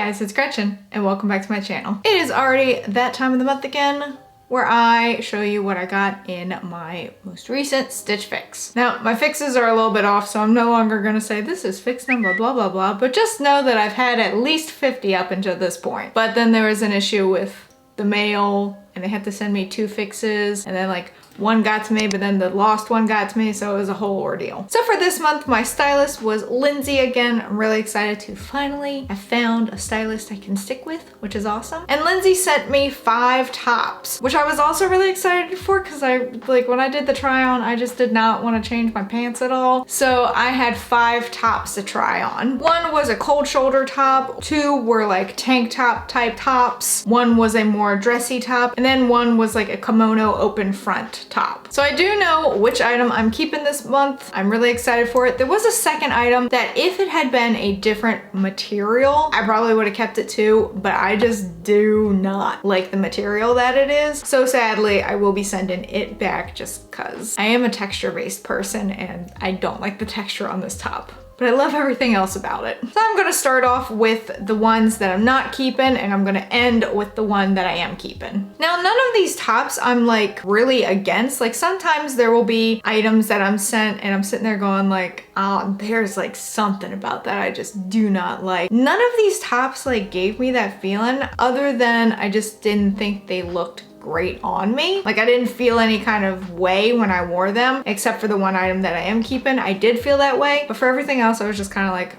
guys, it's Gretchen and welcome back to my channel. It is already that time of the month again where I show you what I got in my most recent Stitch Fix. Now, my fixes are a little bit off, so I'm no longer gonna say this is fix number blah blah blah, but just know that I've had at least 50 up until this point. But then there was an issue with the mail and they had to send me 2 fixes, and then like one got to me, but then the lost one got to me, so it was a whole ordeal. So for this month, my stylist was Lindsay again. I'm really excited to finally have found a stylist I can stick with, which is awesome. And Lindsay sent me 5 tops, which I was also really excited for because when I did the try on, I just did not want to change my pants at all. So I had 5 tops to try on. 1 was a cold shoulder top, 2 were like tank top type tops, 1 was a more dressy top, and then 1 was like a kimono open front top. So I do know which item I'm keeping this month. I'm really excited for it. There was a second item that if it had been a different material, I probably would have kept it too, but I just do not like the material that it is. So sadly, I will be sending it back just cause I am a texture-based person and I don't like the texture on this top. But I love everything else about it. So I'm gonna start off with the ones that I'm not keeping, and I'm gonna end with the one that I am keeping. Now, none of these tops I'm like really against. Like sometimes there will be items that I'm sent and I'm sitting there going like, oh, there's like something about that I just do not like. None of these tops like gave me that feeling, other than I just didn't think they looked great on me. Like I didn't feel any kind of way when I wore them, except for the one item that I am keeping. I did feel that way, but for everything else, I was just kind of like,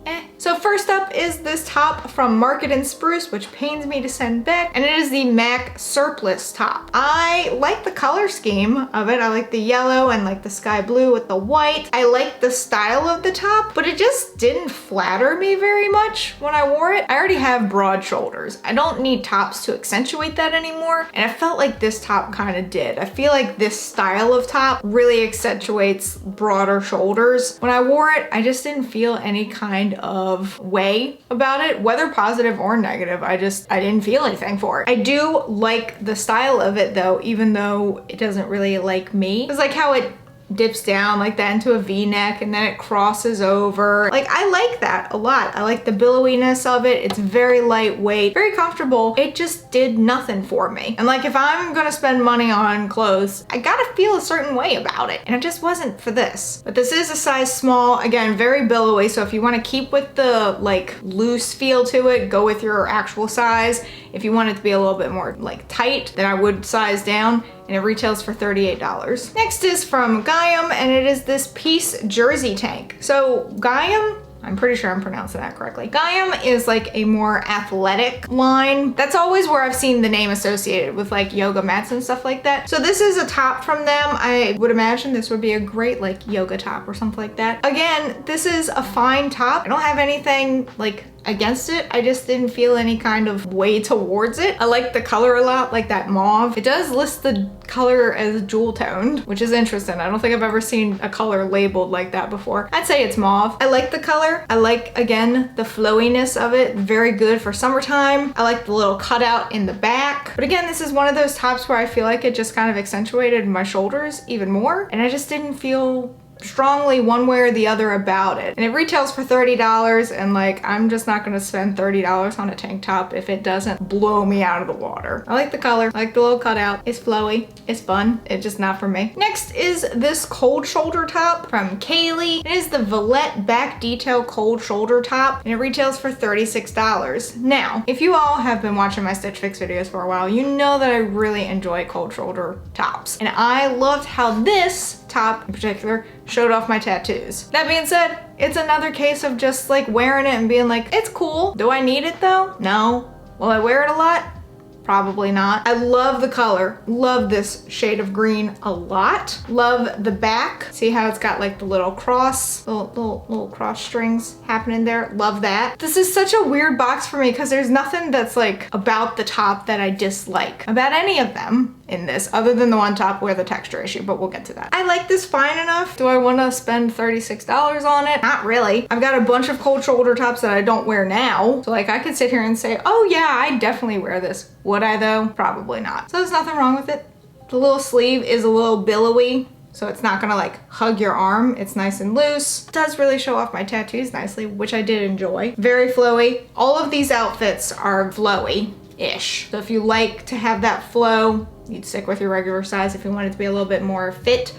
eh. So first up is this top from Market & Spruce, which pains me to send back, and it is the MAC Surplus top. I like the color scheme of it. I like the yellow and like the sky blue with the white. I like the style of the top, but it just didn't flatter me very much when I wore it. I already have broad shoulders. I don't need tops to accentuate that anymore, and I felt like this top kind of did. I feel like this style of top really accentuates broader shoulders. When I wore it, I just didn't feel any kind of way about it, whether positive or negative. I didn't feel anything for it. I do like the style of it though, even though it doesn't really like me. It's like how it dips down like that into a V-neck and then it crosses over. Like I like that a lot. I like the billowiness of it. It's very lightweight, very comfortable. It just did nothing for me. And like if I'm gonna spend money on clothes, I gotta feel a certain way about it. And it just wasn't for this. But this is a size small, again, very billowy. So if you wanna keep with the like loose feel to it, go with your actual size. If you want it to be a little bit more like tight, then I would size down, and it retails for $38. Next is from Gaiam, and it is this Peace jersey tank. So Gaiam, I'm pretty sure I'm pronouncing that correctly. Gaiam is like a more athletic line. That's always where I've seen the name associated with like yoga mats and stuff like that. So this is a top from them. I would imagine this would be a great like yoga top or something like that. Again, this is a fine top. I don't have anything like against it. I just didn't feel any kind of way towards it. I like the color a lot, like that mauve. It does list the color as jewel toned, which is interesting. I don't think I've ever seen a color labeled like that before. I'd say it's mauve. I like the color. I like, again, the flowiness of it. Very good for summertime. I like the little cutout in the back. But again, this is one of those tops where I feel like it just kind of accentuated my shoulders even more. And I just didn't feel strongly one way or the other about it. And it retails for $30, and like I'm just not gonna spend $30 on a tank top if it doesn't blow me out of the water. I like the color, I like the little cutout. It's flowy, it's fun, it's just not for me. Next is this cold shoulder top from Kaylee. It is the Villette back detail cold shoulder top, and it retails for $36. Now, if you all have been watching my Stitch Fix videos for a while, you know that I really enjoy cold shoulder tops. And I loved how this top in particular showed off my tattoos. That being said, it's another case of just like wearing it and being like, it's cool. Do I need it though? No. Will I wear it a lot? Probably not. I love the color. Love this shade of green a lot. Love the back. See how it's got like the little cross, little cross strings happening there. Love that. This is such a weird box for me because there's nothing that's like about the top that I dislike about any of them in this, other than the one top where the texture issue, but we'll get to that. I like this fine enough. Do I want to spend $36 on it? Not really. I've got a bunch of cold shoulder tops that I don't wear now. So like I could sit here and say, oh yeah, I definitely wear this. Would I though? Probably not. So there's nothing wrong with it. The little sleeve is a little billowy, so it's not gonna like hug your arm. It's nice and loose. It does really show off my tattoos nicely, which I did enjoy. Very flowy. All of these outfits are flowy-ish. So if you like to have that flow, you'd stick with your regular size. If you want it to be a little bit more fit,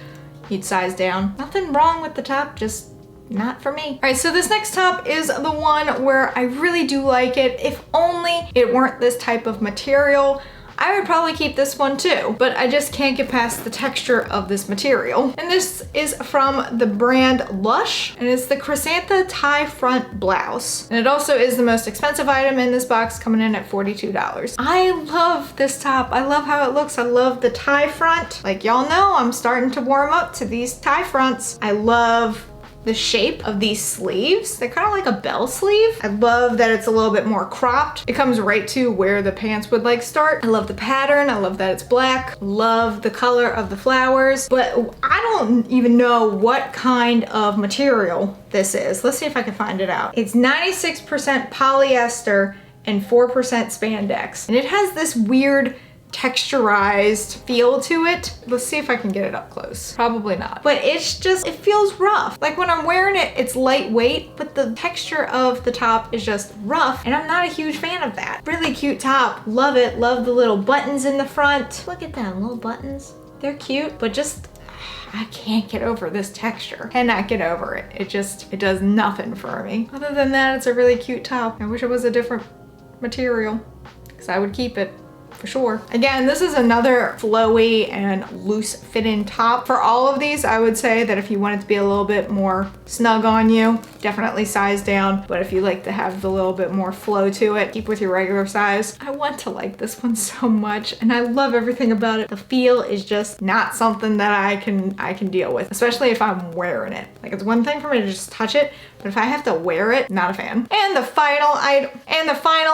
you'd size down. Nothing wrong with the top, just not for me. All right, so this next top is the one where I really do like it. If only it weren't this type of material, I would probably keep this one too, but I just can't get past the texture of this material. And this is from the brand Lush, and it's the Chrysanthemum tie front blouse. And it also is the most expensive item in this box, coming in at $42. I love this top. I love how it looks. I love the tie front. Like y'all know, I'm starting to warm up to these tie fronts. I love the shape of these sleeves. They're kind of like a bell sleeve. I love that it's a little bit more cropped. It comes right to where the pants would like start. I love the pattern. I love that it's black. Love the color of the flowers, but I don't even know what kind of material this is. Let's see if I can find it out. It's 96% polyester and 4% spandex. And it has this weird texturized feel to it. Let's see if I can get it up close. Probably not. But it's just, it feels rough. Like when I'm wearing it, it's lightweight, but the texture of the top is just rough, and I'm not a huge fan of that. Really cute top. Love it. Love the little buttons in the front. Look at them little buttons. They're cute, but just, I can't get over this texture. Cannot get over it. It does nothing for me. Other than that, it's a really cute top. I wish it was a different material, because I would keep it. For sure. Again, this is another flowy and loose fit-in top. For all of these, I would say that if you want it to be a little bit more snug on you, definitely size down. But if you like to have the little bit more flow to it, keep with your regular size. I want to like this one so much, and I love everything about it. The feel is just not something that I can deal with, especially if I'm wearing it. Like, it's one thing for me to just touch it, but if I have to wear it, not a fan. And the final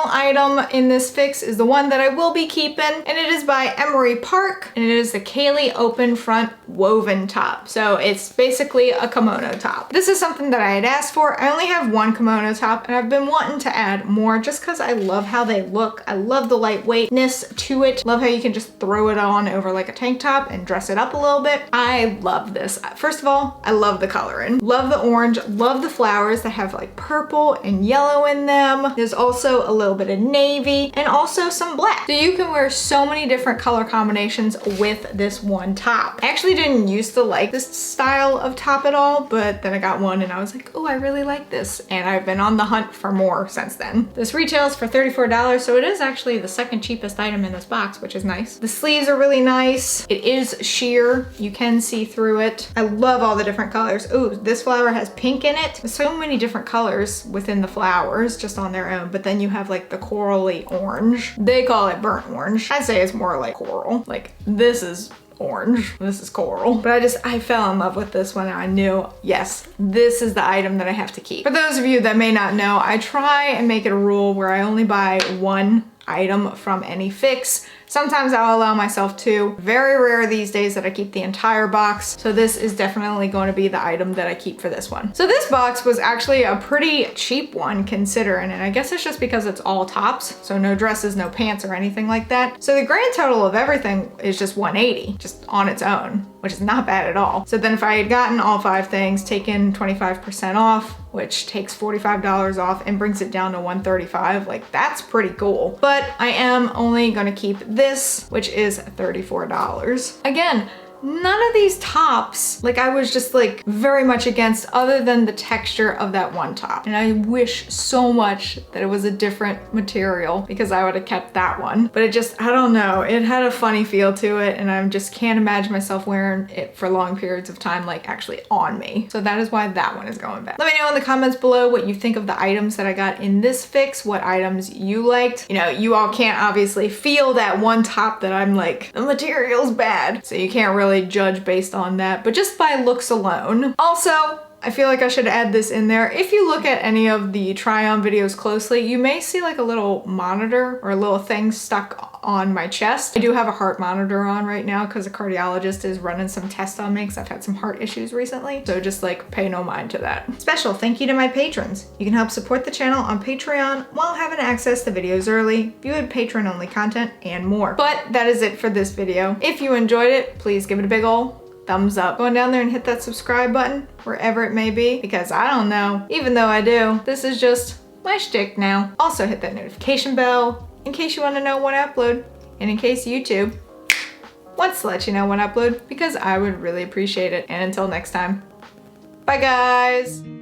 item in this fix is the one that I will be keeping, and it is by Emery Park, and it is the Kaylee open front woven top. So it's basically a kimono top. This is something that I had asked for. I only have one kimono top, and I've been wanting to add more just because I love how they look. I love the lightweightness to it. Love how you can just throw it on over like a tank top and dress it up a little bit. I love this. First of all, I love the coloring. Love the orange, love the flowers that have like purple and yellow in them. There's also a little bit of navy and also some black. So you can wear so many different color combinations with this one top. I actually didn't used to like this style of top at all, but then I got one and I was like, oh, I really like this. And I've been on the hunt for more since then. This retails for $34, so it is actually the second cheapest item in this box, which is nice. The sleeves are really nice. It is sheer. You can see through it. I love all the different colors. Ooh, this flower has pink in it. There's so many different colors within the flowers just on their own, but then you have like the corally orange. They call it burnt orange. I'd say it's more like coral. Like, this is orange, this is coral. But I fell in love with this one, and I knew, yes, this is the item that I have to keep. For those of you that may not know, I try and make it a rule where I only buy one item from any fix. Sometimes I'll allow myself two. Very rare these days that I keep the entire box. So this is definitely going to be the item that I keep for this one. So this box was actually a pretty cheap one considering, and I guess it's just because it's all tops. So no dresses, no pants or anything like that. So the grand total of everything is just $180, just on its own, which is not bad at all. So then if I had gotten all 5 things, taken 25% off, which takes $45 off and brings it down to $135, like that's pretty cool. But I am only gonna keep this, which is $34. Again, none of these tops, like I was just like very much against, other than the texture of that one top. And I wish so much that it was a different material because I would have kept that one. But it just, I don't know, it had a funny feel to it, and I just can't imagine myself wearing it for long periods of time, like actually on me. So that is why that one is going back. Let me know in the comments below what you think of the items that I got in this fix, what items you liked. You know, you all can't obviously feel that one top that I'm like, the material's bad. So you can't really judge based on that, but just by looks alone. Also, I feel like I should add this in there. If you look at any of the try-on videos closely, you may see like a little monitor or a little thing stuck on my chest. I do have a heart monitor on right now because a cardiologist is running some tests on me because I've had some heart issues recently. So just like pay no mind to that. Special thank you to my patrons. You can help support the channel on Patreon while having access to videos early, viewed patron-only content, and more. But that is it for this video. If you enjoyed it, please give it a big ol' thumbs up. Going down there and hit that subscribe button, wherever it may be, because I don't know, even though I do, this is just my shtick now. Also hit that notification bell in case you want to know when I upload, and in case YouTube wants to let you know when I upload, because I would really appreciate it. And until next time, bye guys!